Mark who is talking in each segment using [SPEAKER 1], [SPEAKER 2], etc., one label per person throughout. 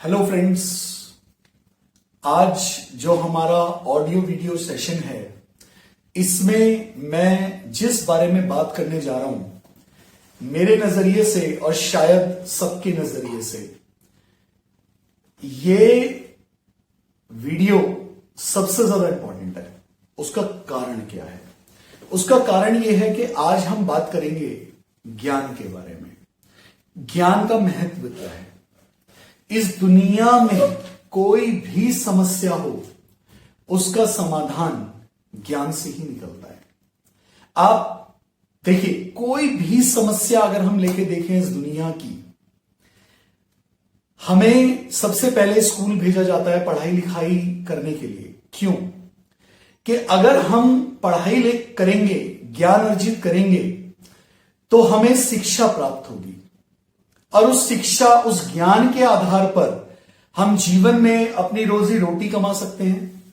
[SPEAKER 1] Hello friends, आज जो हमारा ऑडियो वीडियो सेशन है इसमें मैं जिस बारे में बात करने जा रहा हूं मेरे नजरिए से और शायद सबके नजरिए से ये वीडियो सबसे ज्यादा इंपॉर्टेंट है। उसका कारण क्या है? उसका कारण यह है कि आज हम बात करेंगे ज्ञान के बारे में। ज्ञान का महत्व क्या है? इस दुनिया में कोई भी समस्या हो उसका समाधान ज्ञान से ही निकलता है। आप देखिए, कोई भी समस्या अगर हम लेके देखें इस दुनिया की, हमें सबसे पहले स्कूल भेजा जाता है पढ़ाई लिखाई करने के लिए। क्यों? कि अगर हम पढ़ाई करेंगे, ज्ञान अर्जित करेंगे तो हमें शिक्षा प्राप्त होगी और उस शिक्षा, उस ज्ञान के आधार पर हम जीवन में अपनी रोजी रोटी कमा सकते हैं।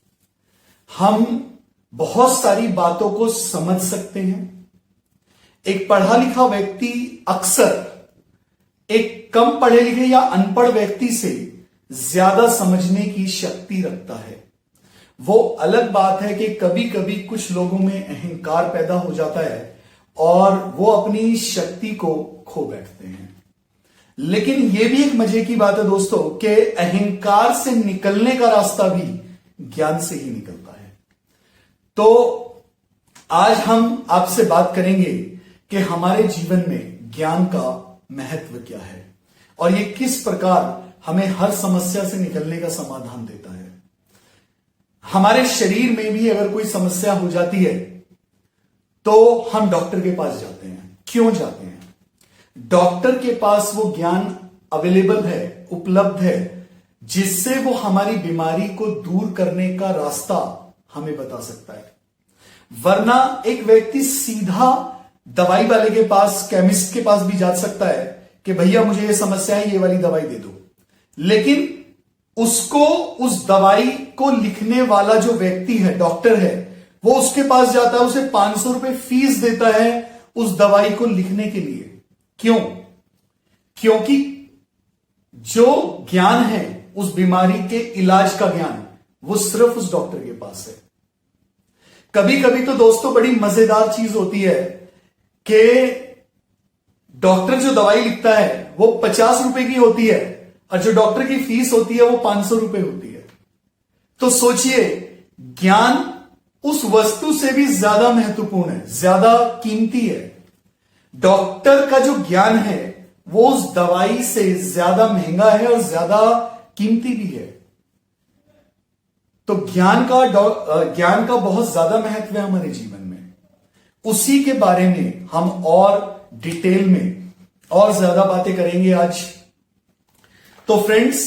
[SPEAKER 1] हम बहुत सारी बातों को समझ सकते हैं। एक पढ़ा लिखा व्यक्ति अक्सर एक कम पढ़े लिखे या अनपढ़ व्यक्ति से ज्यादा समझने की शक्ति रखता है। वो अलग बात है कि कभी कभी कुछ लोगों में अहंकार पैदा हो जाता है और वो अपनी शक्ति को खो बैठते हैं। लेकिन यह भी एक मजे की बात है दोस्तों कि अहंकार से निकलने का रास्ता भी ज्ञान से ही निकलता है। तो आज हम आपसे बात करेंगे कि हमारे जीवन में ज्ञान का महत्व क्या है और यह किस प्रकार हमें हर समस्या से निकलने का समाधान देता है। हमारे शरीर में भी अगर कोई समस्या हो जाती है तो हम डॉक्टर के पास जाते हैं। क्यों जाते हैं? डॉक्टर के पास वो ज्ञान अवेलेबल है, उपलब्ध है, जिससे वो हमारी बीमारी को दूर करने का रास्ता हमें बता सकता है। वरना एक व्यक्ति सीधा दवाई वाले के पास, केमिस्ट के पास भी जा सकता है कि भैया मुझे ये समस्या है, ये वाली दवाई दे दो। लेकिन उसको उस दवाई को लिखने वाला जो व्यक्ति है, डॉक्टर है, वो उसके पास जाता है, उसे 500 रुपए फीस देता है उस दवाई को लिखने के लिए। क्यों? क्योंकि जो ज्ञान है उस बीमारी के इलाज का ज्ञान वो सिर्फ उस डॉक्टर के पास है। कभी कभी तो दोस्तों बड़ी मजेदार चीज होती है कि डॉक्टर जो दवाई लिखता है वो 50 रुपए की होती है और जो डॉक्टर की फीस होती है वो 500 रुपए होती है। तो सोचिए, ज्ञान उस वस्तु से भी ज्यादा महत्वपूर्ण है, ज्यादा कीमती है। डॉक्टर का जो ज्ञान है वो उस दवाई से ज्यादा महंगा है और ज्यादा कीमती भी है। तो ज्ञान का बहुत ज्यादा महत्व है हमारे जीवन में। उसी के बारे में हम और डिटेल में और ज्यादा बातें करेंगे आज। तो फ्रेंड्स,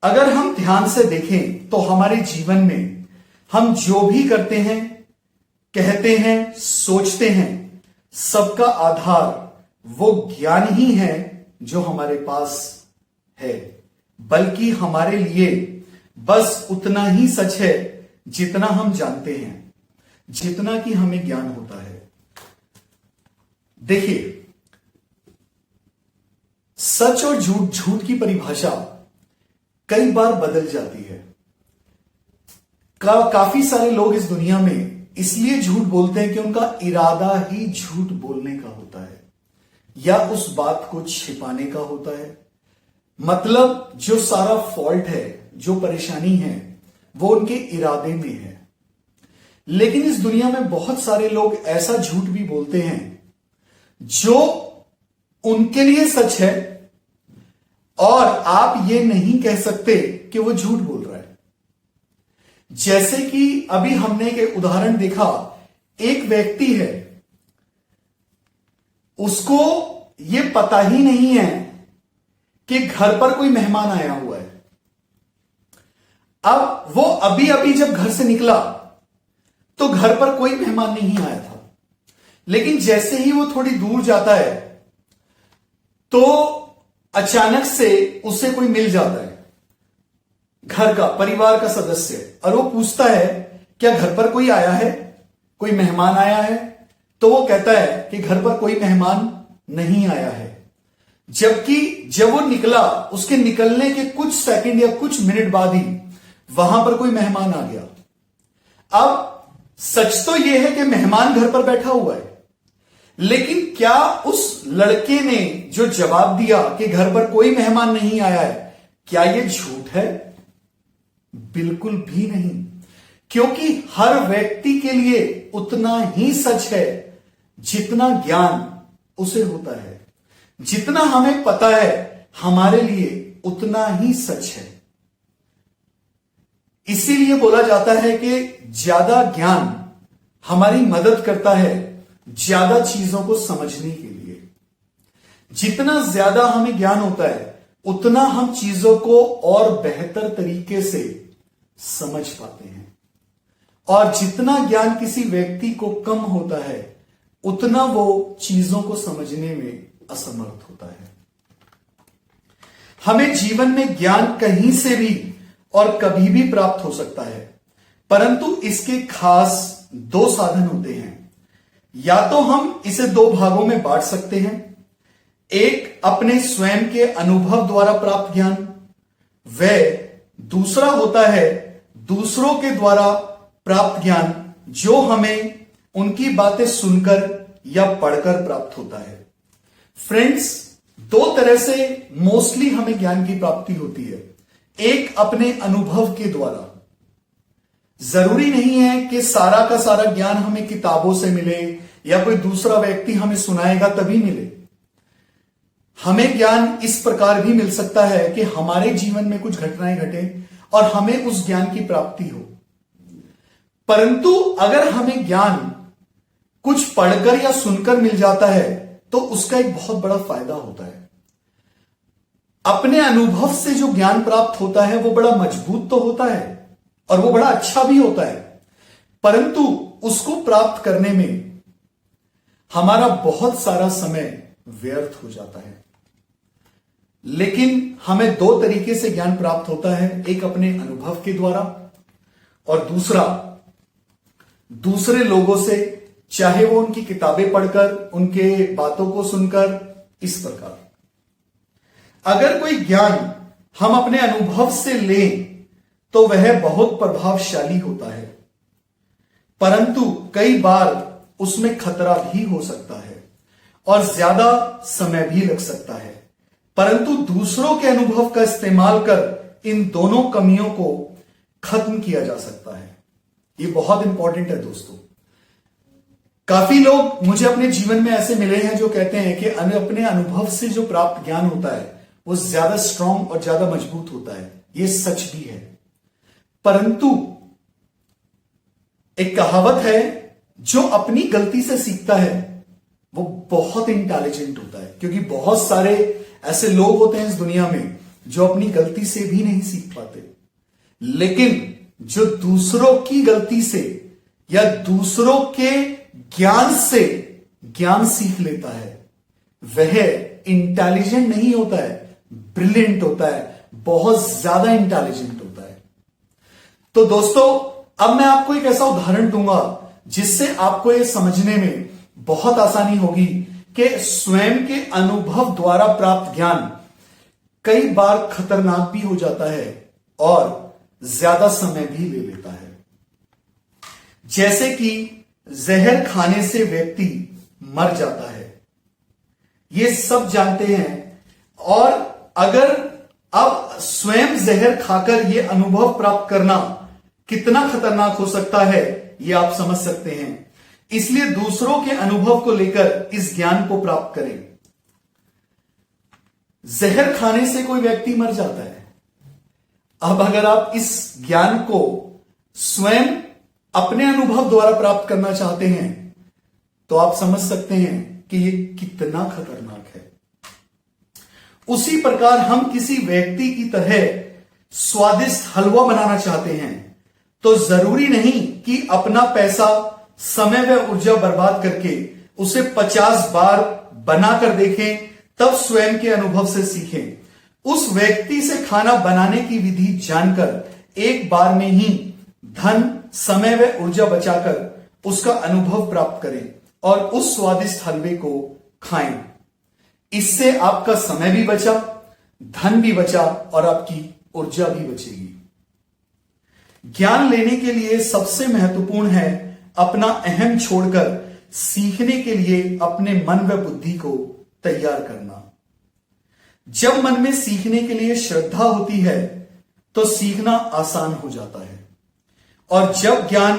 [SPEAKER 1] अगर हम ध्यान से देखें तो हमारे जीवन में हम जो भी करते हैं, कहते हैं, सोचते हैं, सबका आधार वो ज्ञान ही है जो हमारे पास है। बल्कि हमारे लिए बस उतना ही सच है जितना हम जानते हैं, जितना कि हमें ज्ञान होता है। देखिए, सच और झूठ, झूठ की परिभाषा कई बार बदल जाती है। काफी सारे लोग इस दुनिया में इसलिए झूठ बोलते हैं कि उनका इरादा ही झूठ बोलने का होता है या उस बात को छिपाने का होता है। मतलब जो सारा फॉल्ट है, जो परेशानी है, वो उनके इरादे में है। लेकिन इस दुनिया में बहुत सारे लोग ऐसा झूठ भी बोलते हैं जो उनके लिए सच है और आप ये नहीं कह सकते कि वो झूठ बोल रहा है। जैसे कि अभी हमने एक उदाहरण देखा, एक व्यक्ति है, उसको यह पता ही नहीं है कि घर पर कोई मेहमान आया हुआ है। अब वो अभी अभी जब घर से निकला तो घर पर कोई मेहमान नहीं आया था। लेकिन जैसे ही वो थोड़ी दूर जाता है तो अचानक से उसे कोई मिल जाता है, घर का, परिवार का सदस्य, और वो पूछता है क्या घर पर कोई आया है, कोई मेहमान आया है? तो वो कहता है कि घर पर कोई मेहमान नहीं आया है। जबकि जब वो निकला, उसके निकलने के कुछ सेकंड या कुछ मिनट बाद ही वहां पर कोई मेहमान आ गया। अब सच तो यह है कि मेहमान घर पर बैठा हुआ है, लेकिन क्या उस लड़के ने जो जवाब दिया कि घर पर कोई मेहमान नहीं आया है, क्या यह झूठ है? बिल्कुल भी नहीं, क्योंकि हर व्यक्ति के लिए उतना ही सच है जितना ज्ञान उसे होता है। जितना हमें पता है हमारे लिए उतना ही सच है। इसीलिए बोला जाता है कि ज्यादा ज्ञान हमारी मदद करता है ज्यादा चीजों को समझने के लिए। जितना ज्यादा हमें ज्ञान होता है उतना हम चीजों को और बेहतर तरीके से समझ पाते हैं, और जितना ज्ञान किसी व्यक्ति को कम होता है उतना वो चीजों को समझने में असमर्थ होता है। हमें जीवन में ज्ञान कहीं से भी और कभी भी प्राप्त हो सकता है, परंतु इसके खास दो साधन होते हैं। या तो हम इसे दो भागों में बांट सकते हैं, एक अपने स्वयं के अनुभव द्वारा प्राप्त ज्ञान, व दूसरा होता है दूसरों के द्वारा प्राप्त ज्ञान, जो हमें उनकी बातें सुनकर या पढ़कर प्राप्त होता है। फ्रेंड्स, दो तरह से मोस्टली हमें ज्ञान की प्राप्ति होती है। एक अपने अनुभव के द्वारा। जरूरी नहीं है कि सारा का सारा ज्ञान हमें किताबों से मिले या कोई दूसरा व्यक्ति हमें सुनाएगा तभी मिले। हमें ज्ञान इस प्रकार भी मिल सकता है कि हमारे जीवन में कुछ घटनाएं घटे और हमें उस ज्ञान की प्राप्ति हो। परंतु अगर हमें ज्ञान कुछ पढ़कर या सुनकर मिल जाता है तो उसका एक बहुत बड़ा फायदा होता है। अपने अनुभव से जो ज्ञान प्राप्त होता है वो बड़ा मजबूत तो होता है और वो बड़ा अच्छा भी होता है, परंतु उसको प्राप्त करने में हमारा बहुत सारा समय व्यर्थ हो जाता है। लेकिन हमें दो तरीके से ज्ञान प्राप्त होता है, एक अपने अनुभव के द्वारा और दूसरा दूसरे लोगों से, चाहे वो उनकी किताबें पढ़कर, उनके बातों को सुनकर, इस प्रकार। अगर कोई ज्ञान हम अपने अनुभव से लें तो वह बहुत प्रभावशाली होता है, परंतु कई बार उसमें खतरा भी हो सकता है और ज्यादा समय भी लग सकता है। परंतु दूसरों के अनुभव का इस्तेमाल कर इन दोनों कमियों को खत्म किया जा सकता है। ये बहुत इंपॉर्टेंट है दोस्तों। काफी लोग मुझे अपने जीवन में ऐसे मिले हैं जो कहते हैं कि अपने अनुभव से जो प्राप्त ज्ञान होता है वो ज्यादा स्ट्रांग और ज्यादा मजबूत होता है। ये सच भी है, परंतु एक कहावत है, जो अपनी गलती से सीखता है वो बहुत इंटेलिजेंट होता है, क्योंकि बहुत सारे ऐसे लोग होते हैं इस दुनिया में जो अपनी गलती से भी नहीं सीख पाते। लेकिन जो दूसरों की गलती से या दूसरों के ज्ञान से ज्ञान सीख लेता है वह इंटेलिजेंट नहीं होता है, ब्रिलियंट होता है, बहुत ज्यादा इंटेलिजेंट होता है। तो दोस्तों, अब मैं आपको एक ऐसा उदाहरण दूंगा जिससे आपको यह समझने में बहुत आसानी होगी कि स्वयं के अनुभव द्वारा प्राप्त ज्ञान कई बार खतरनाक भी हो जाता है और ज्यादा समय भी ले लेता है। जैसे कि जहर खाने से व्यक्ति मर जाता है, ये सब जानते हैं। और अगर अब स्वयं जहर खाकर यह अनुभव प्राप्त करना कितना खतरनाक हो सकता है यह आप समझ सकते हैं। इसलिए दूसरों के अनुभव को लेकर इस ज्ञान को प्राप्त करें। जहर खाने से कोई व्यक्ति मर जाता है। अब अगर आप इस ज्ञान को स्वयं अपने अनुभव द्वारा प्राप्त करना चाहते हैं तो आप समझ सकते हैं कि यह कितना खतरनाक है। उसी प्रकार हम किसी व्यक्ति की तरह स्वादिष्ट हलवा बनाना चाहते हैं तो जरूरी नहीं कि अपना पैसा, समय व ऊर्जा बर्बाद करके उसे 50 बार बनाकर देखें तब स्वयं के अनुभव से सीखें। उस व्यक्ति से खाना बनाने की विधि जानकर एक बार में ही धन, समय व ऊर्जा बचाकर उसका अनुभव प्राप्त करें और उस स्वादिष्ट हलवे को खाएं। इससे आपका समय भी बचा, धन भी बचा और आपकी ऊर्जा भी बचेगी। ज्ञान लेने के लिए सबसे महत्वपूर्ण है अपना अहम छोड़कर सीखने के लिए अपने मन व बुद्धि को तैयार करना। जब मन में सीखने के लिए श्रद्धा होती है तो सीखना आसान हो जाता है, और जब ज्ञान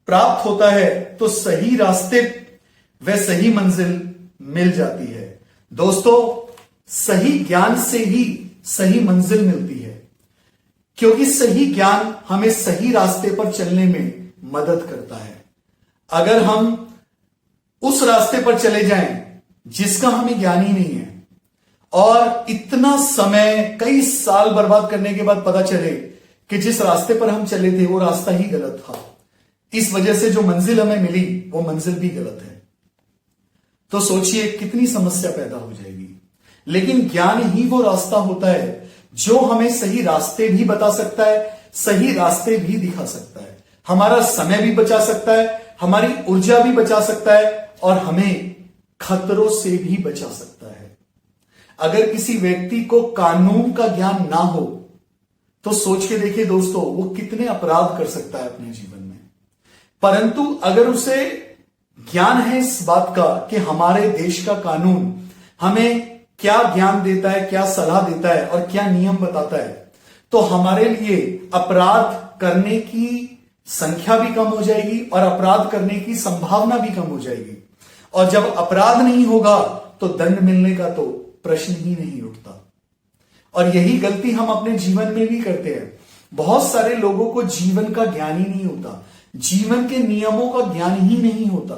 [SPEAKER 1] प्राप्त होता है तो सही रास्ते व सही मंजिल मिल जाती है। दोस्तों, सही ज्ञान से ही सही मंजिल मिलती है, क्योंकि सही ज्ञान हमें सही रास्ते पर चलने में मदद करता है। अगर हम उस रास्ते पर चले जाएं जिसका हमें ज्ञान ही नहीं है और इतना समय, कई साल बर्बाद करने के बाद पता चले कि जिस रास्ते पर हम चले थे वो रास्ता ही गलत था, इस वजह से जो मंजिल हमें मिली वो मंजिल भी गलत है, तो सोचिए कितनी समस्या पैदा हो जाएगी। लेकिन ज्ञान ही वो रास्ता होता है जो हमें सही रास्ते भी बता सकता है, सही रास्ते भी दिखा सकता है, हमारा समय भी बचा सकता है, हमारी ऊर्जा भी बचा सकता है और हमें खतरों से भी बचा सकता है। अगर किसी व्यक्ति को कानून का ज्ञान ना हो तो सोच के देखिए दोस्तों, वो कितने अपराध कर सकता है अपने जीवन में। परंतु अगर उसे ज्ञान है इस बात का कि हमारे देश का कानून हमें क्या ज्ञान देता है, क्या सलाह देता है और क्या नियम बताता है, तो हमारे लिए अपराध करने की संख्या भी कम हो जाएगी और अपराध करने की संभावना भी कम हो जाएगी। और जब अपराध नहीं होगा तो दंड मिलने का तो प्रश्न ही नहीं उठता। और यही गलती हम अपने जीवन में भी करते हैं। बहुत सारे लोगों को जीवन का ज्ञान ही नहीं होता, जीवन के नियमों का ज्ञान ही नहीं होता,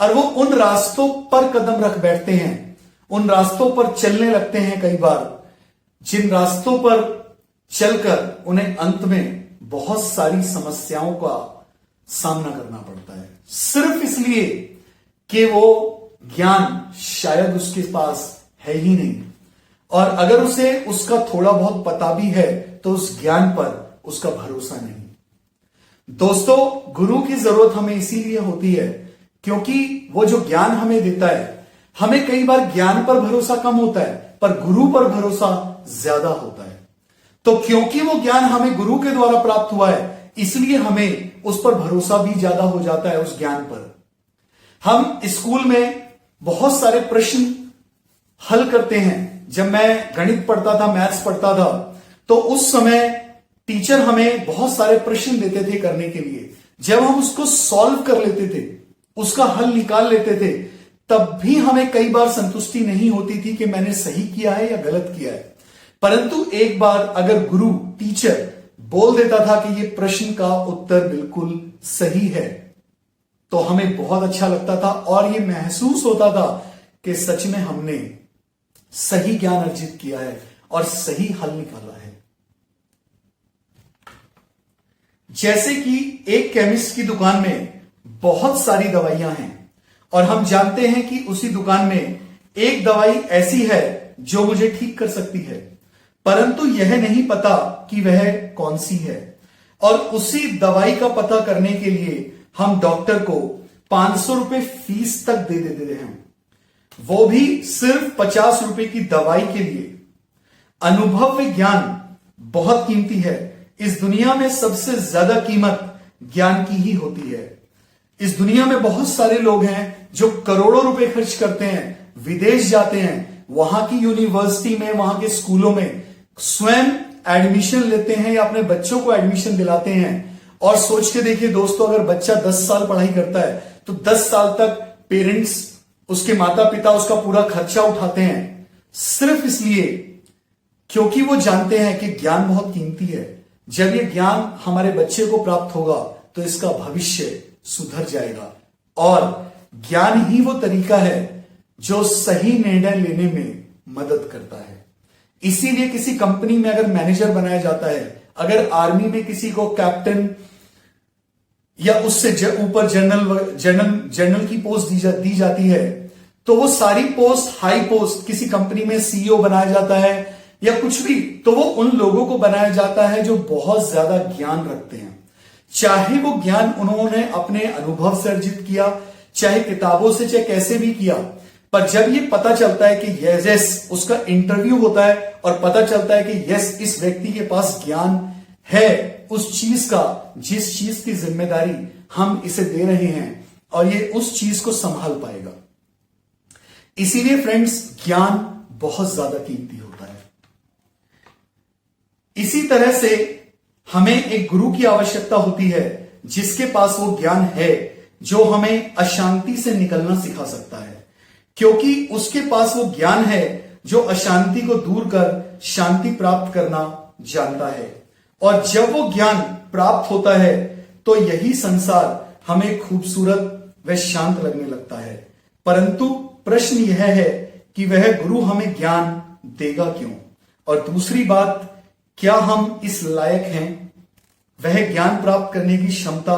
[SPEAKER 1] और वो उन रास्तों पर कदम रख बैठते हैं, उन रास्तों पर चलने लगते हैं कई बार, जिन रास्तों पर चलकर उन्हें अंत में बहुत सारी समस्याओं का सामना करना पड़ता है, सिर्फ इसलिए कि वो ज्ञान शायद उसके पास है ही नहीं, और अगर उसे उसका थोड़ा बहुत पता भी है तो उस ज्ञान पर उसका भरोसा नहीं। दोस्तों, गुरु की जरूरत हमें इसीलिए होती है क्योंकि वो जो ज्ञान हमें देता है, हमें कई बार ज्ञान पर भरोसा कम होता है पर गुरु पर भरोसा ज्यादा होता है। तो क्योंकि वो ज्ञान हमें गुरु के द्वारा प्राप्त हुआ है, इसलिए हमें उस पर भरोसा भी ज्यादा हो जाता है, उस ज्ञान पर। हम स्कूल में बहुत सारे प्रश्न हल करते हैं। जब मैं गणित पढ़ता था, मैथ्स पढ़ता था, तो उस समय टीचर हमें बहुत सारे प्रश्न देते थे करने के लिए। जब हम उसको सॉल्व कर लेते थे, उसका हल निकाल लेते थे, तब भी हमें कई बार संतुष्टि नहीं होती थी कि मैंने सही किया है या गलत किया है। परंतु एक बार अगर गुरु, टीचर बोल देता था कि यह प्रश्न का उत्तर बिल्कुल सही है, तो हमें बहुत अच्छा लगता था और यह महसूस होता था कि सच में हमने सही ज्ञान अर्जित किया है और सही हल निकाला है। जैसे कि एक केमिस्ट की दुकान में बहुत सारी दवाइयां हैं और हम जानते हैं कि उसी दुकान में एक दवाई ऐसी है जो मुझे ठीक कर सकती है, परंतु यह नहीं पता कि वह कौन सी है। और उसी दवाई का पता करने के लिए हम डॉक्टर को 500 रुपए फीस तक दे देते हैं, वो भी सिर्फ 50 रुपए की दवाई के लिए। अनुभव ज्ञान बहुत कीमती है। इस दुनिया में सबसे ज्यादा कीमत ज्ञान की ही होती है। इस दुनिया में बहुत सारे लोग हैं जो करोड़ों रुपए खर्च करते हैं, विदेश जाते हैं, वहां की यूनिवर्सिटी में, वहां के स्कूलों में स्वयं एडमिशन लेते हैं या अपने बच्चों को एडमिशन दिलाते हैं। और सोच के देखिए दोस्तों, अगर बच्चा 10 साल पढ़ाई करता है तो 10 साल तक पेरेंट्स, उसके माता पिता उसका पूरा खर्चा उठाते हैं, सिर्फ इसलिए क्योंकि वो जानते हैं कि ज्ञान बहुत कीमती है। जब ये ज्ञान हमारे बच्चे को प्राप्त होगा तो इसका भविष्य सुधर जाएगा। और ज्ञान ही वो तरीका है जो सही निर्णय लेने में मदद करता है। इसीलिए किसी कंपनी में अगर मैनेजर बनाया जाता है, अगर आर्मी में किसी को कैप्टन या उससे ऊपर जनरल की पोस्ट दी जाती है, तो वो सारी पोस्ट, हाई पोस्ट, किसी कंपनी में सीईओ बनाया जाता है या कुछ भी, तो वो उन लोगों को बनाया जाता है जो बहुत ज्यादा ज्ञान रखते हैं। चाहे वो ज्ञान उन्होंने अपने अनुभव से अर्जित किया, चाहे किताबों से, चाहे कैसे भी किया, पर जब ये पता चलता है कि यस, उसका इंटरव्यू होता है और पता चलता है कि यस, इस व्यक्ति के पास ज्ञान है उस चीज का, जिस चीज की जिम्मेदारी हम इसे दे रहे हैं, और ये उस चीज को संभाल पाएगा। इसीलिए फ्रेंड्स, ज्ञान बहुत ज्यादा कीमती होता है। इसी तरह से हमें एक गुरु की आवश्यकता होती है जिसके पास वो ज्ञान है जो हमें अशांति से निकलना सिखा सकता है, क्योंकि उसके पास वो ज्ञान है जो अशांति को दूर कर शांति प्राप्त करना जानता है। और जब वो ज्ञान प्राप्त होता है तो यही संसार हमें खूबसूरत व शांत लगने लगता है। परंतु प्रश्न यह है कि वह गुरु हमें ज्ञान देगा क्यों, और दूसरी बात, क्या हम इस लायक हैं, वह ज्ञान प्राप्त करने की क्षमता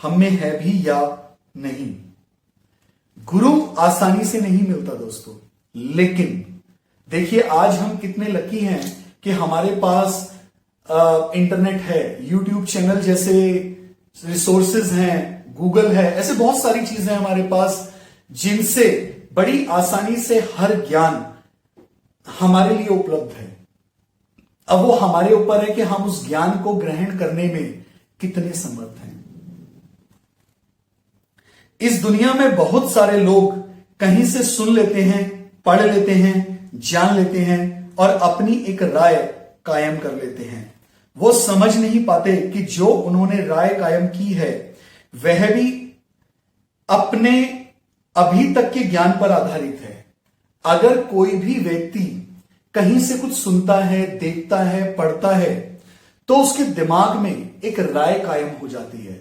[SPEAKER 1] हम में है भी या नहीं। गुरु आसानी से नहीं मिलता दोस्तों, लेकिन देखिए आज हम कितने लकी हैं कि हमारे पास इंटरनेट है, यूट्यूब चैनल जैसे रिसोर्सेज हैं, गूगल है, ऐसे बहुत सारी चीजें हमारे पास जिनसे बड़ी आसानी से हर ज्ञान हमारे लिए उपलब्ध है। अब वो हमारे ऊपर है कि हम उस ज्ञान को ग्रहण करने में कितने समर्थ हैं। इस दुनिया में बहुत सारे लोग कहीं से सुन लेते हैं, पढ़ लेते हैं, जान लेते हैं और अपनी एक राय कायम कर लेते हैं। वो समझ नहीं पाते कि जो उन्होंने राय कायम की है वह भी अपने अभी तक के ज्ञान पर आधारित है। अगर कोई भी व्यक्ति कहीं से कुछ सुनता है, देखता है, पढ़ता है, तो उसके दिमाग में एक राय कायम हो जाती है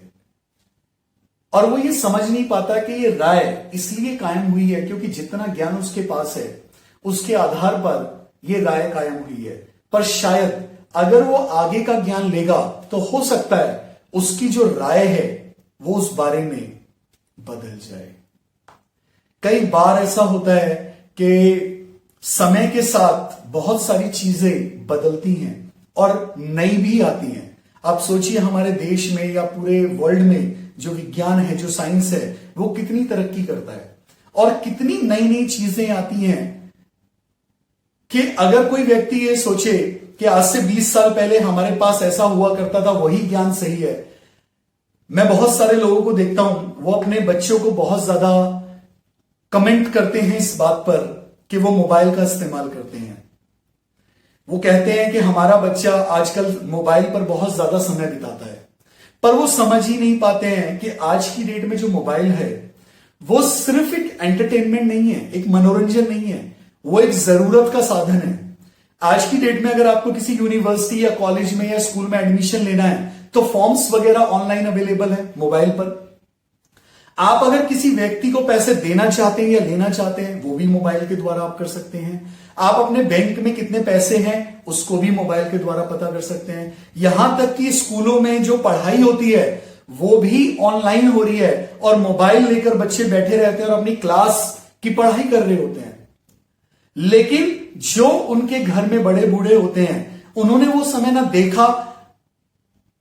[SPEAKER 1] और वो ये समझ नहीं पाता कि ये राय इसलिए कायम हुई है क्योंकि जितना ज्ञान उसके पास है उसके आधार पर ये राय कायम हुई है। पर शायद अगर वो आगे का ज्ञान लेगा तो हो सकता है उसकी जो राय है वो उस बारे में बदल जाए। कई बार ऐसा होता है कि समय के साथ बहुत सारी चीजें बदलती हैं और नई भी आती हैं। आप सोचिए हमारे देश में या पूरे वर्ल्ड में जो विज्ञान है, जो साइंस है, वो कितनी तरक्की करता है और कितनी नई नई चीजें आती हैं कि अगर कोई व्यक्ति ये सोचे कि आज से 20 साल पहले हमारे पास ऐसा हुआ करता था, वही ज्ञान सही है। मैं बहुत सारे लोगों को देखता हूं, वो अपने बच्चों को बहुत ज्यादा कमेंट करते हैं इस बात पर कि वो मोबाइल का इस्तेमाल करते हैं। वो कहते हैं कि हमारा बच्चा आजकल मोबाइल पर बहुत ज्यादा समय बिताता है, पर वो समझ ही नहीं पाते हैं कि आज की डेट में जो मोबाइल है वो सिर्फ एक एंटरटेनमेंट नहीं है, एक मनोरंजन नहीं है, वो एक जरूरत का साधन है। आज की डेट में अगर आपको किसी यूनिवर्सिटी या कॉलेज में या स्कूल में एडमिशन लेना है तो फॉर्म्स वगैरह ऑनलाइन अवेलेबल है मोबाइल पर। आप अगर किसी व्यक्ति को पैसे देना चाहते हैं या लेना चाहते हैं वो भी मोबाइल के द्वारा आप कर सकते हैं। आप अपने बैंक में कितने पैसे हैं उसको भी मोबाइल के द्वारा पता कर सकते हैं। यहां तक कि स्कूलों में जो पढ़ाई होती है वो भी ऑनलाइन हो रही है और मोबाइल लेकर बच्चे बैठे रहते हैं और अपनी क्लास की पढ़ाई कर रहे होते हैं। लेकिन जो उनके घर में बड़े बूढ़े होते हैं उन्होंने वो समय ना देखा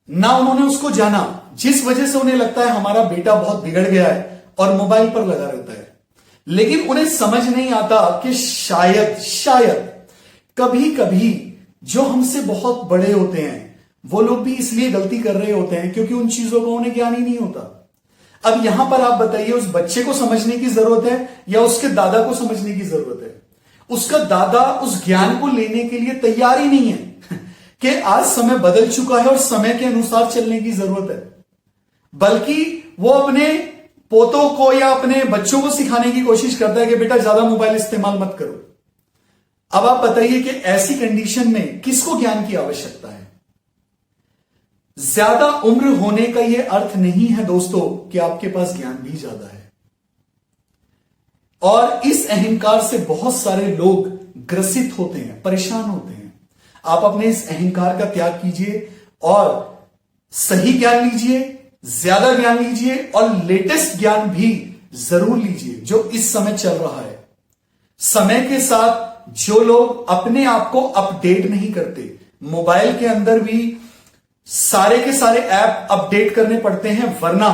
[SPEAKER 1] ना उन्होंने उसको जाना, जिस वजह से उन्हें लगता है हमारा बेटा बहुत बिगड़ गया है और मोबाइल पर लगा रहता है। लेकिन उन्हें समझ नहीं आता कि शायद कभी कभी जो हमसे बहुत बड़े होते हैं वो लोग भी इसलिए गलती कर रहे होते हैं क्योंकि उन चीजों का उन्हें ज्ञान ही नहीं होता। अब यहां पर आप बताइए उस बच्चे को समझने की जरूरत है या उसके दादा को समझने की जरूरत है? उसका दादा उस ज्ञान को लेने के लिए तैयार ही नहीं है कि आज समय बदल चुका है और समय के अनुसार चलने की जरूरत है, बल्कि वो अपने पोतों को या अपने बच्चों को सिखाने की कोशिश करता है कि बेटा ज्यादा मोबाइल इस्तेमाल मत करो। अब आप बताइए कि ऐसी कंडीशन में किसको ज्ञान की आवश्यकता है? ज्यादा उम्र होने का यह अर्थ नहीं है दोस्तों कि आपके पास ज्ञान भी ज्यादा है। और इस अहंकार से बहुत सारे लोग ग्रसित होते हैं, परेशान होते हैं। आप अपने इस अहंकार का त्याग कीजिए और सही ज्ञान लीजिए, ज्यादा ज्ञान लीजिए और लेटेस्ट ज्ञान भी जरूर लीजिए जो इस समय चल रहा है। समय के साथ जो लोग अपने आप को अपडेट नहीं करते, मोबाइल के अंदर भी सारे के सारे ऐप अपडेट करने पड़ते हैं, वरना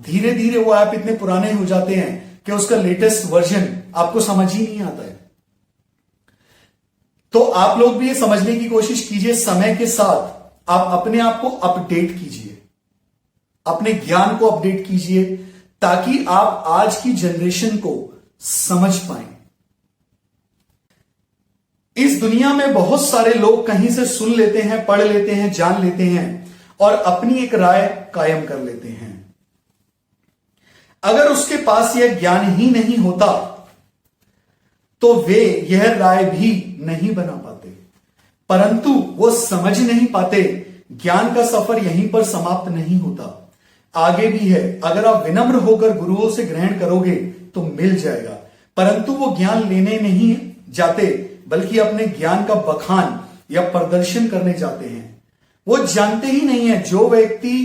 [SPEAKER 1] धीरे धीरे वो ऐप इतने पुराने हो जाते हैं कि उसका लेटेस्ट वर्जन आपको समझ ही नहीं आता है। तो आप लोग भी ये समझने की कोशिश कीजिए, समय के साथ आप अपने आप को अपडेट कीजिए, अपने ज्ञान को अपडेट कीजिए, ताकि आप आज की जनरेशन को समझ पाएं। इस दुनिया में बहुत सारे लोग कहीं से सुन लेते हैं, पढ़ लेते हैं, जान लेते हैं और अपनी एक राय कायम कर लेते हैं। अगर उसके पास यह ज्ञान ही नहीं होता तो वे यह राय भी नहीं बना पाते, परंतु वो समझ नहीं पाते। ज्ञान का सफर यहीं पर समाप्त नहीं होता, आगे भी है। अगर आप विनम्र होकर गुरुओं से ग्रहण करोगे तो मिल जाएगा, परंतु वो ज्ञान लेने नहीं जाते, बल्कि अपने ज्ञान का बखान या प्रदर्शन करने जाते हैं। वो जानते ही नहीं है, जो व्यक्ति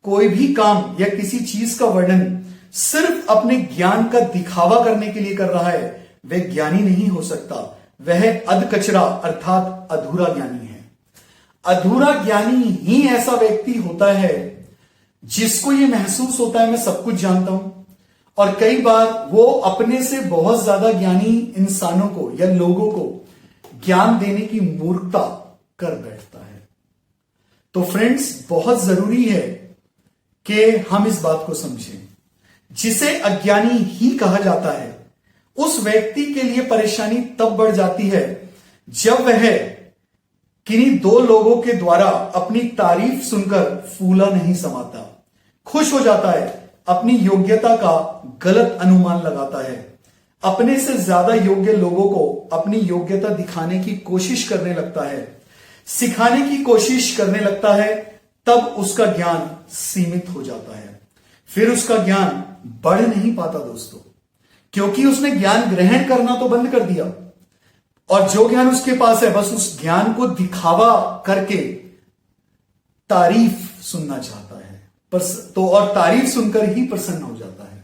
[SPEAKER 1] कोई भी काम या किसी चीज का वर्णन सिर्फ अपने ज्ञान का दिखावा करने के लिए कर रहा है, वह ज्ञानी नहीं हो सकता। वह अधकचरा अर्थात अधूरा ज्ञानी है। अधूरा ज्ञानी ही ऐसा व्यक्ति होता है जिसको यह महसूस होता है मैं सब कुछ जानता हूं, और कई बार वो अपने से बहुत ज्यादा ज्ञानी इंसानों को या लोगों को ज्ञान देने की मूर्खता कर बैठता है। तो फ्रेंड्स, बहुत जरूरी है कि हम इस बात को समझें। जिसे अज्ञानी ही कहा जाता है, उस व्यक्ति के लिए परेशानी तब बढ़ जाती है जब वह किन्हीं दो लोगों के द्वारा अपनी तारीफ सुनकर फूला नहीं समाता, खुश हो जाता है, अपनी योग्यता का गलत अनुमान लगाता है, अपने से ज्यादा योग्य लोगों को अपनी योग्यता दिखाने की कोशिश करने लगता है, सिखाने की कोशिश करने लगता है, तब उसका ज्ञान सीमित हो जाता है। फिर उसका ज्ञान बढ़ नहीं पाता दोस्तों, क्योंकि उसने ज्ञान ग्रहण करना तो बंद कर दिया, और जो ज्ञान उसके पास है बस उस ज्ञान को दिखावा करके तारीफ सुनना चाहता है, और तारीफ सुनकर ही प्रसन्न हो जाता है,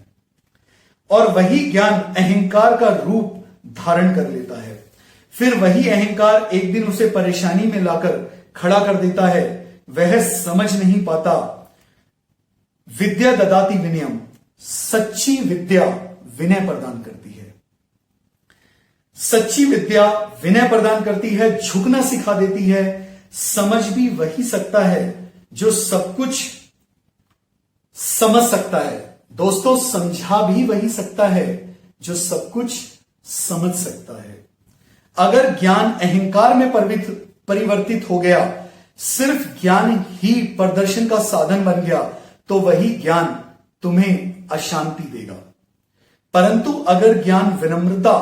[SPEAKER 1] और वही ज्ञान अहंकार का रूप धारण कर लेता है। फिर वही अहंकार एक दिन उसे परेशानी में लाकर खड़ा कर देता है। वह समझ नहीं पाता। विद्या ददाति विनयम, सच्ची विद्या विनय प्रदान करती है। सच्ची विद्या विनय प्रदान करती है, झुकना सिखा देती है। समझ भी वही सकता है जो सब कुछ समझ सकता है। दोस्तों, समझा भी वही सकता है जो सब कुछ समझ सकता है। अगर ज्ञान अहंकार में परिवर्तित हो गया, सिर्फ ज्ञान ही प्रदर्शन का साधन बन गया, तो वही ज्ञान तुम्हें अशांति देगा। परंतु अगर ज्ञान विनम्रता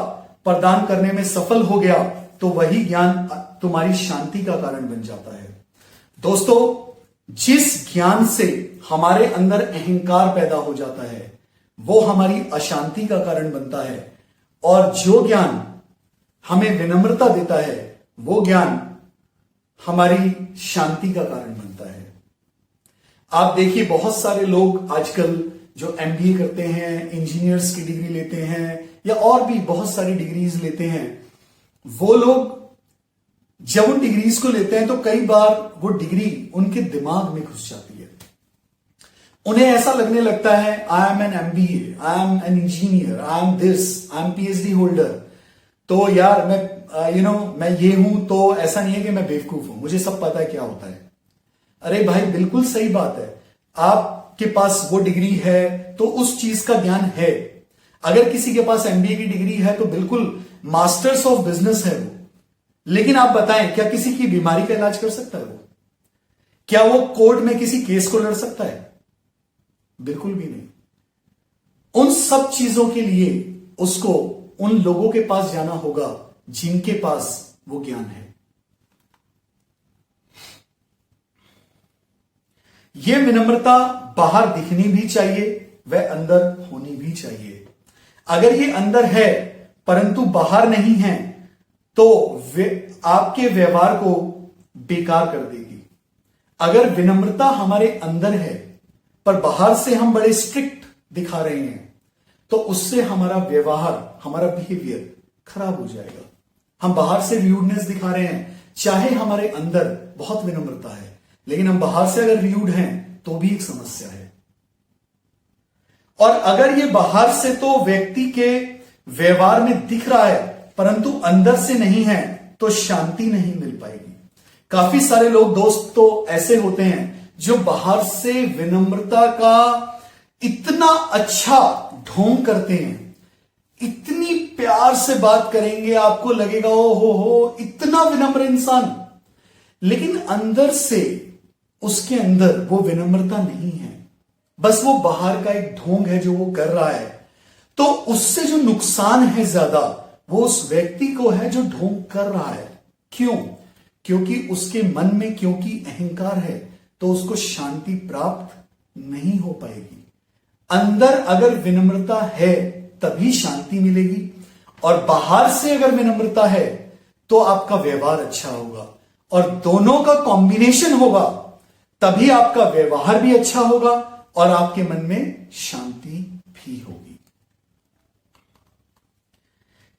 [SPEAKER 1] प्रदान करने में सफल हो गया, तो वही ज्ञान तुम्हारी शांति का कारण बन जाता है। दोस्तों, जिस ज्ञान से हमारे अंदर अहंकार पैदा हो जाता है, वो हमारी अशांति का कारण बनता है, और जो ज्ञान हमें विनम्रता देता है, वो ज्ञान हमारी शांति का कारण बनता है। आप देखिए, बहुत सारे लोग आजकल जो एमबीए करते हैं, इंजीनियर्स की डिग्री लेते हैं, या और भी बहुत सारी डिग्रीज लेते हैं, वो लोग जब उन डिग्रीज को लेते हैं तो कई बार वो डिग्री उनके दिमाग में घुस जाती है। उन्हें ऐसा लगने लगता है, I am an MBA, I am an engineer, I am this, I am PhD holder, तो यार मैं मैं ये हूं, तो ऐसा नहीं है कि मैं बेवकूफ हूं, मुझे सब पता है क्या होता है। अरे भाई, बिल्कुल सही बात है। आपके पास वो डिग्री है तो उस चीज का ज्ञान है। अगर किसी के पास एमबीए की डिग्री है तो बिल्कुल मास्टर्स ऑफ बिजनेस है वो, लेकिन आप बताएं, क्या किसी की बीमारी का इलाज कर सकता है वो? क्या वो कोर्ट में किसी केस को लड़ सकता है? बिल्कुल भी नहीं। उन सब चीजों के लिए उसको उन लोगों के पास जाना होगा जिनके पास वो ज्ञान है। यह विनम्रता बाहर दिखनी भी चाहिए, वह अंदर होनी भी चाहिए। अगर ये अंदर है परंतु बाहर नहीं है, तो वे आपके व्यवहार को बेकार कर देगी। अगर विनम्रता हमारे अंदर है पर बाहर से हम बड़े स्ट्रिक्ट दिखा रहे हैं, तो उससे हमारा व्यवहार, हमारा बिहेवियर खराब हो जाएगा। हम बाहर से र्यूडनेस दिखा रहे हैं, चाहे हमारे अंदर बहुत विनम्रता है, लेकिन हम बाहर से अगर र्यूड हैं तो भी एक समस्या है। और अगर ये बाहर से तो व्यक्ति के व्यवहार में दिख रहा है परंतु अंदर से नहीं है तो शांति नहीं मिल पाएगी। काफी सारे लोग दोस्त तो ऐसे होते हैं जो बाहर से विनम्रता का इतना अच्छा ढोंग करते हैं, इतनी प्यार से बात करेंगे, आपको लगेगा ओ हो इतना विनम्र इंसान, लेकिन अंदर से उसके अंदर वो विनम्रता नहीं है, बस वो बाहर का एक ढोंग है जो वो कर रहा है। तो उससे जो नुकसान है ज्यादा वो उस व्यक्ति को है जो ढोंग कर रहा है। क्यों? क्योंकि उसके मन में क्योंकि अहंकार है तो उसको शांति प्राप्त नहीं हो पाएगी। अंदर अगर विनम्रता है तभी शांति मिलेगी, और बाहर से अगर विनम्रता है तो आपका व्यवहार अच्छा होगा, और दोनों का कॉम्बिनेशन होगा तभी आपका व्यवहार भी अच्छा होगा और आपके मन में शांति भी होगी।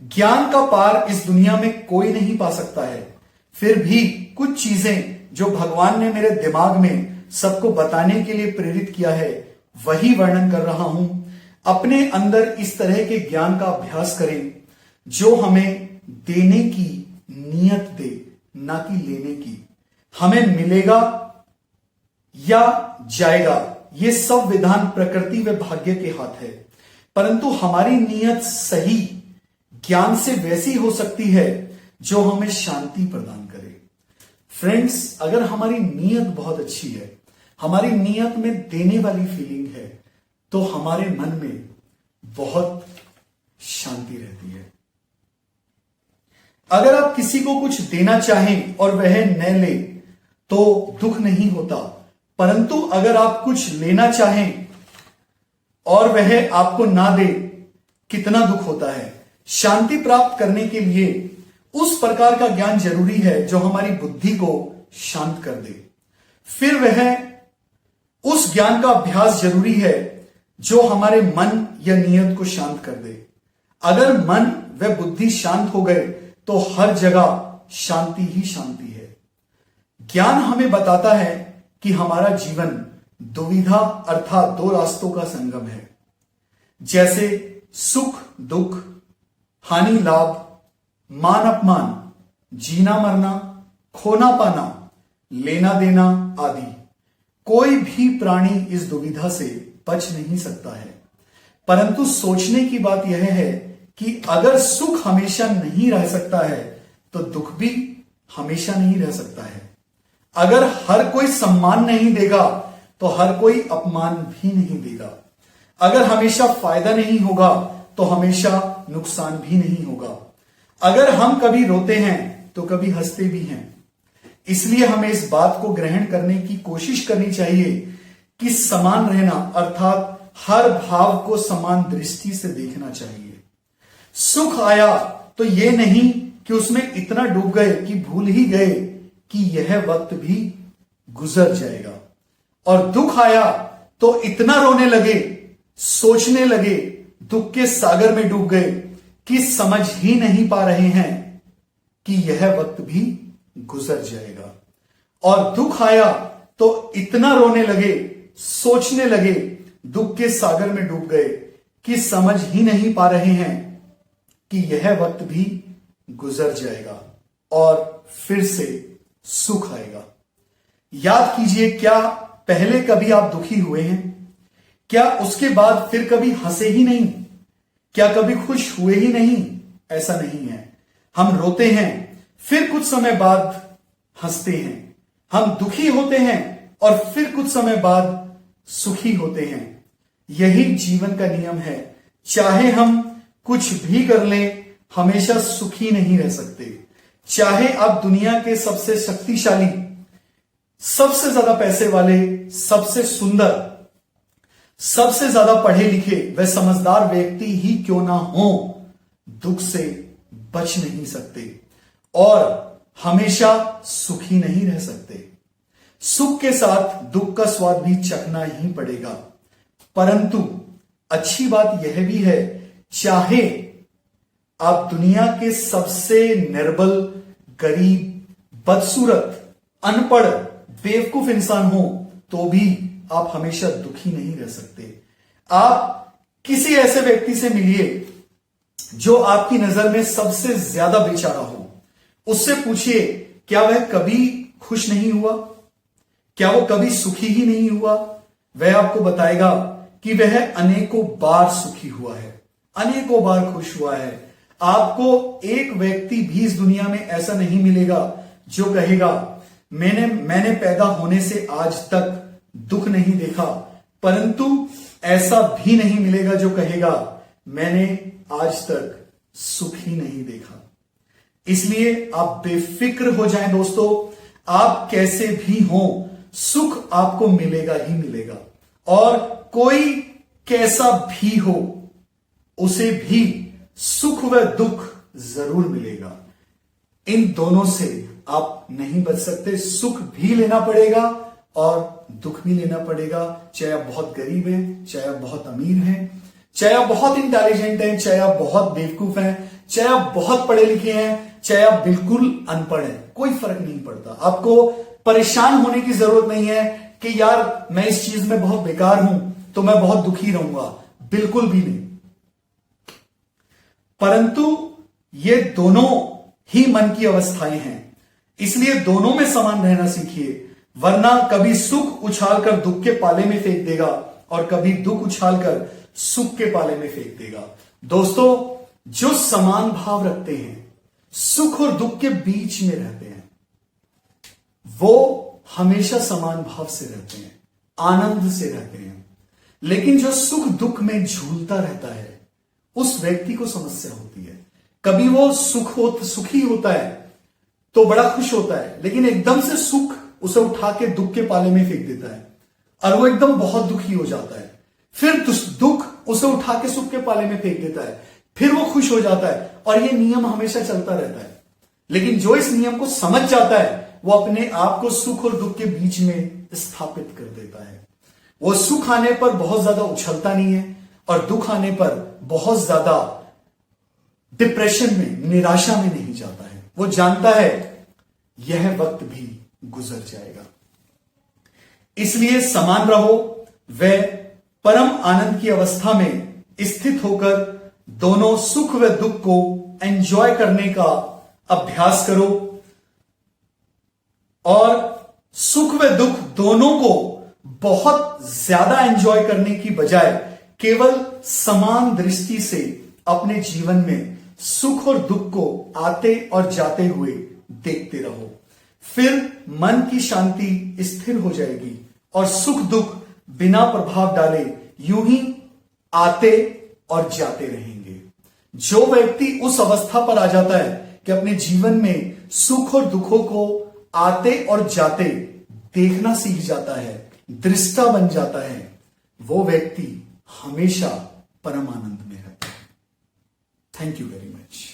[SPEAKER 1] ज्ञान का पार इस दुनिया में कोई नहीं पा सकता है, फिर भी कुछ चीजें जो भगवान ने मेरे दिमाग में सबको बताने के लिए प्रेरित किया है वही वर्णन कर रहा हूं। अपने अंदर इस तरह के ज्ञान का अभ्यास करें जो हमें देने की नियत दे, ना कि लेने की। हमें मिलेगा या जाएगा ये सब विधान प्रकृति व भाग्य के हाथ है, परंतु हमारी नियत सही ज्ञान से वैसी हो सकती है जो हमें शांति प्रदान करे। फ्रेंड्स, अगर हमारी नियत बहुत अच्छी है, हमारी नियत में देने वाली फीलिंग है, तो हमारे मन में बहुत शांति रहती है। अगर आप किसी को कुछ देना चाहें और वह न ले तो दुख नहीं होता, परंतु अगर आप कुछ लेना चाहें और वह आपको ना दे, कितना दुख होता है। शांति प्राप्त करने के लिए उस प्रकार का ज्ञान जरूरी है जो हमारी बुद्धि को शांत कर दे। फिर वह उस ज्ञान का अभ्यास जरूरी है जो हमारे मन या नियत को शांत कर दे। अगर मन व बुद्धि शांत हो गए तो हर जगह शांति ही शांति है। ज्ञान हमें बताता है कि हमारा जीवन दुविधा अर्थात दो रास्तों का संगम है, जैसे सुख दुख, हानि लाभ, मान अपमान, जीना मरना, खोना पाना, लेना देना आदि। कोई भी प्राणी इस दुविधा से बच नहीं सकता है, परंतु सोचने की बात यह है कि अगर सुख हमेशा नहीं रह सकता है तो दुख भी हमेशा नहीं रह सकता है। अगर हर कोई सम्मान नहीं देगा तो हर कोई अपमान भी नहीं देगा। अगर हमेशा फायदा नहीं होगा तो हमेशा नुकसान भी नहीं होगा। अगर हम कभी रोते हैं तो कभी हंसते भी हैं। इसलिए हमें इस बात को ग्रहण करने की कोशिश करनी चाहिए कि समान रहना अर्थात हर भाव को समान दृष्टि से देखना चाहिए। सुख आया तो यह नहीं कि उसमें इतना डूब गए कि भूल ही गए कि यह वक्त भी गुजर जाएगा, और दुख आया तो इतना रोने लगे, सोचने लगे, दुख के सागर में डूब गए कि समझ ही नहीं पा रहे हैं कि यह वक्त भी गुजर जाएगा। और दुख आया तो इतना रोने लगे, सोचने लगे, दुख के सागर में डूब गए कि समझ ही नहीं पा रहे हैं कि यह वक्त भी गुजर जाएगा और फिर से सुख आएगा। याद कीजिए, क्या पहले कभी आप दुखी हुए हैं? क्या उसके बाद फिर कभी हंसे ही नहीं? क्या कभी खुश हुए ही नहीं? ऐसा नहीं है। हम रोते हैं, फिर कुछ समय बाद हंसते हैं। हम दुखी होते हैं और फिर कुछ समय बाद सुखी होते हैं। यही जीवन का नियम है। चाहे हम कुछ भी कर लें, हमेशा सुखी नहीं रह सकते। चाहे आप दुनिया के सबसे शक्तिशाली, सबसे ज्यादा पैसे वाले, सबसे सुंदर, सबसे ज्यादा पढ़े लिखे व समझदार व्यक्ति ही क्यों ना हो, दुख से बच नहीं सकते और हमेशा सुखी नहीं रह सकते। सुख के साथ दुख का स्वाद भी चखना ही पड़ेगा। परंतु अच्छी बात यह भी है, चाहे आप दुनिया के सबसे निर्बल, गरीब, बदसूरत, अनपढ़, बेवकूफ इंसान हो तो भी आप हमेशा दुखी नहीं रह सकते। आप किसी ऐसे व्यक्ति से मिलिए जो आपकी नजर में सबसे ज्यादा बेचारा हो। उससे पूछिए, क्या वह कभी खुश नहीं हुआ? क्या वो कभी सुखी ही नहीं हुआ? वह आपको बताएगा कि वह अनेकों बार सुखी हुआ है, अनेकों बार खुश हुआ है। आपको एक व्यक्ति भी इस दुनिया में ऐसा नहीं मिलेगा जो कहेगा मैंने पैदा होने से आज तक दुख नहीं देखा, परंतु ऐसा भी नहीं मिलेगा जो कहेगा मैंने आज तक सुख ही नहीं देखा। इसलिए आप बेफिक्र हो जाएं दोस्तों, आप कैसे भी हो सुख आपको मिलेगा ही मिलेगा, और कोई कैसा भी हो उसे भी सुख व दुख जरूर मिलेगा। इन दोनों से आप नहीं बच सकते। सुख भी लेना पड़ेगा और दुख भी लेना पड़ेगा, चाहे आप बहुत गरीब हैं, चाहे आप बहुत अमीर हैं, चाहे आप बहुत इंटेलिजेंट हैं, चाहे आप बहुत बेवकूफ हैं, चाहे आप बहुत पढ़े लिखे हैं, चाहे आप बिल्कुल अनपढ़ हैं, कोई फर्क नहीं पड़ता। आपको परेशान होने की जरूरत नहीं है कि यार मैं इस चीज में बहुत बेकार हूं तो मैं बहुत दुखी रहूंगा, बिल्कुल भी नहीं। परंतु ये दोनों ही मन की अवस्थाएं हैं, इसलिए दोनों में समान रहना सीखिए, वरना कभी सुख उछालकर दुख के पाले में फेंक देगा और कभी दुख उछालकर सुख के पाले में फेंक देगा। दोस्तों, जो समान भाव रखते हैं, सुख और दुख के बीच में रहते हैं, वो हमेशा समान भाव से रहते हैं, आनंद से रहते हैं। लेकिन जो सुख दुख में झूलता रहता है, उस व्यक्ति को समस्या होती है। कभी वो सुखी होता है तो बड़ा खुश होता है, लेकिन एकदम से सुख उसे उठा के दुख के पाले में फेंक देता है और वो एकदम बहुत दुखी हो जाता है। फिर दुख उसे उठा के सुख के पाले में फेंक देता है, फिर वो खुश हो जाता है, और ये नियम हमेशा चलता रहता है। लेकिन जो इस नियम को समझ जाता है, वो अपने आप को सुख और दुख के बीच में स्थापित कर देता है। वो सुख आने पर बहुत ज्यादा उछलता नहीं है और दुख आने पर बहुत ज्यादा डिप्रेशन में, निराशा में नहीं जाता है। वो जानता है यह वक्त भी गुजर जाएगा। इसलिए समान रहो, व परम आनंद की अवस्था में स्थित होकर दोनों सुख व दुख को एंजॉय करने का अभ्यास करो, और सुख व दुख दोनों को बहुत ज्यादा एंजॉय करने की बजाय केवल समान दृष्टि से अपने जीवन में सुख और दुख को आते और जाते हुए देखते रहो। फिर मन की शांति स्थिर हो जाएगी और सुख दुख बिना प्रभाव डाले यूं ही आते और जाते रहेंगे। जो व्यक्ति उस अवस्था पर आ जाता है कि अपने जीवन में सुख और दुखों को आते और जाते देखना सीख जाता है, दृष्टा बन जाता है, वो व्यक्ति हमेशा परम आनंद में रहता है। Thank you very much.